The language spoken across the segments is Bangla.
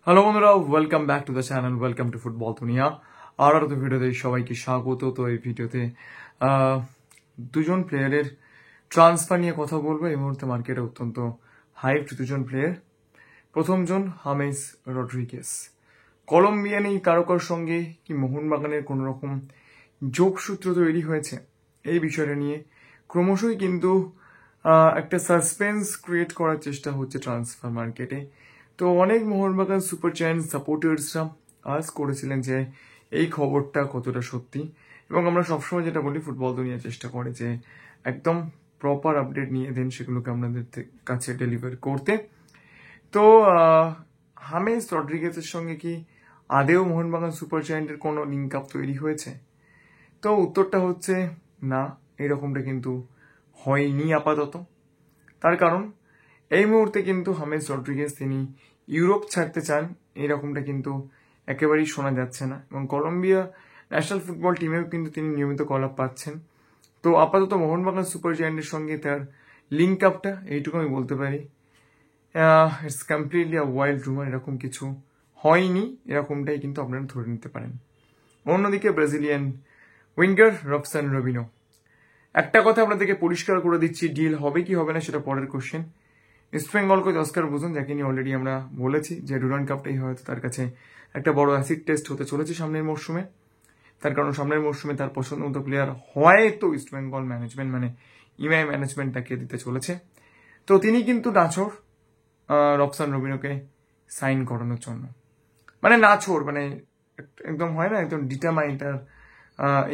হ্যালো বন্ধুরা, welcome back to the channel, welcome to football দুনিয়া। আর তো ভিডিওতে সবাইকে স্বাগত। তো এই ভিডিওতে দুজন প্লেয়ারের ট্রান্সফার নিয়ে কথা বলবো। এই মুহূর্তে মার্কেটে অত্যন্ত হাইপড দুজন প্লেয়ার। প্রথমজন হামেস রড্রিগেস। কলম্বিয়ান এই তারকার সঙ্গে কি মোহনবাগানের কোনো রকম যোগসূত্র তৈরি হয়েছে, এই বিষয়টা নিয়ে ক্রমশই কিন্তু একটা সাসপেন্স ক্রিয়েট করার চেষ্টা হচ্ছে ট্রান্সফার মার্কেটে। তো অনেক মোহনবাগান সুপার জায়ান্ট সাপোর্টার্সরা আজ করেছিলেন যে এই খবরটা কতটা সত্যি, এবং আমরা সবসময় যেটা বলি, ফুটবল দুনিয়া চেষ্টা করে যে একদম প্রপার আপডেট নিয়ে দেন সেগুলোকে আপনাদের কাছে ডেলিভার করতে। তো হামেস রড্রিগেসের সঙ্গে কি আদেও মোহনবাগান সুপার জায়ান্টের কোনো লিঙ্ক আপ তৈরি হয়েছে? তো উত্তরটা হচ্ছে না, এরকমটা কিন্তু হয়নি আপাতত। তার কারণ এই মুহূর্তে কিন্তু হামেস রড্রিগেস তিনি ইউরোপ ছাড়তে চান, এরকমটা কিন্তু একেবারেই শোনা যাচ্ছে না। এবং কলম্বিয়া ন্যাশনাল ফুটবল টিমেও কিন্তু তিনি নিয়মিত কল আপ পাচ্ছেন। তো আপাতত মোহনবাগান সুপার জায়ান্টের সঙ্গে তার লিঙ্ক আপটা এইটুকু আমি বলতে পারি, ইটস কমপ্লিটলি আ ওয়াইল্ড রুমার, এরকম কিছু হয়নি, এরকমটাই কিন্তু আপনারা ধরে নিতে পারেন। অন্যদিকে ব্রাজিলিয়ান উইঙ্গার রবসন রবিনো, একটা কথা আপনাদেরকে পরিষ্কার করে দিচ্ছি, ডিল হবে কি হবে না সেটা পরের question. East Bengal coach Oscar বুজন, যাকে নিয়ে অলরেডি আমরা বলেছি যে ডুরান্ড কাপটাই হয়তো তার কাছে একটা বড় অ্যাসিড টেস্ট হতে চলেছে সামনের মরশুমে। তার কারণ সামনের মরশুমে তার পছন্দ মতো প্লেয়ার হয়তো ইস্ট বেঙ্গল ম্যানেজমেন্ট মানে ইমআই ম্যানেজমেন্ট তাকে দিতে চলেছে। তো তিনি কিন্তু নাছোড় রবসন রবিনোকে সাইন করানোর জন্য, মানে নাছোড় মানে একদম হয় না, একদম ডিটারমাইন্ড আর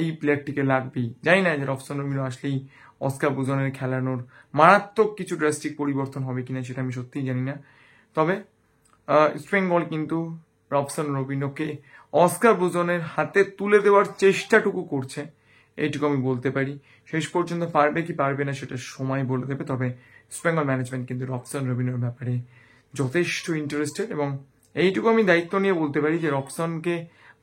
এই প্লেয়ারটিকে লাগবেই। জানি না যে রবসন রবিনো আসলেই অস্কার বুজনের খেলানোর মারাত্মক কিছু ড্রাস্টিক পরিবর্তন হবে কিনা সেটা আমি সত্যিই জানি না। তবে ইস্ট বেঙ্গল কিন্তু রবসন রবিনোকে অস্কার বুজনের হাতে তুলে দেওয়ার চেষ্টাটুকু করছে, এইটুকু আমি বলতে পারি। শেষ পর্যন্ত পারবে কি পারবে না সেটা সময় বলে দেবে। তবে ইস্ট বেঙ্গল ম্যানেজমেন্ট কিন্তু রবসন রবিনোর ব্যাপারে যথেষ্ট ইন্টারেস্টেড, এবং এইটুকু আমি দায়িত্ব নিয়ে বলতে পারি যে রবসনকে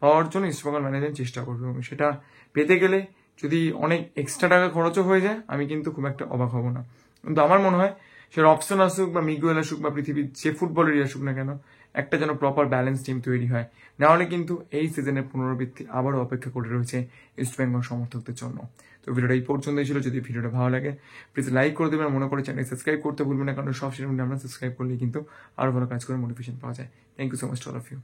পাওয়ার জন্য ইস্টবেঙ্গল ম্যানেজমেন্ট চেষ্টা করবে, এবং সেটা পেতে গেলে যদি অনেক এক্সট্রা টাকা খরচও হয়ে যায় আমি কিন্তু খুব একটা অবাক হব না। কিন্তু আমার মনে হয় সে রবসন আসুক বা মিগুয়েল আসুক বা পৃথিবীর যে ফুটবলারই আসুক না কেন, একটা যেন প্রপার ব্যালেন্স টিম তৈরি হয়, না হলে কিন্তু এই সিজনের পুনরাবৃত্তি আবারও অপেক্ষা করে রয়েছে ইস্টবেঙ্গল সমর্থকদের জন্য। তো ভিডিওটা এই পর্যন্তই ছিল। যদি ভিডিওটা ভালো লাগে প্লিজ লাইক করে দেবেন, মনে করে চ্যানেল সাবস্ক্রাইব করতে ভুলবেন না, কারণ সব সেরকম আমরা সাবস্ক্রাইব করলেই কিন্তু আরও ভালো কাজ করে মোটিভেশন পাওয়া যায়। Thank you so much to all of you.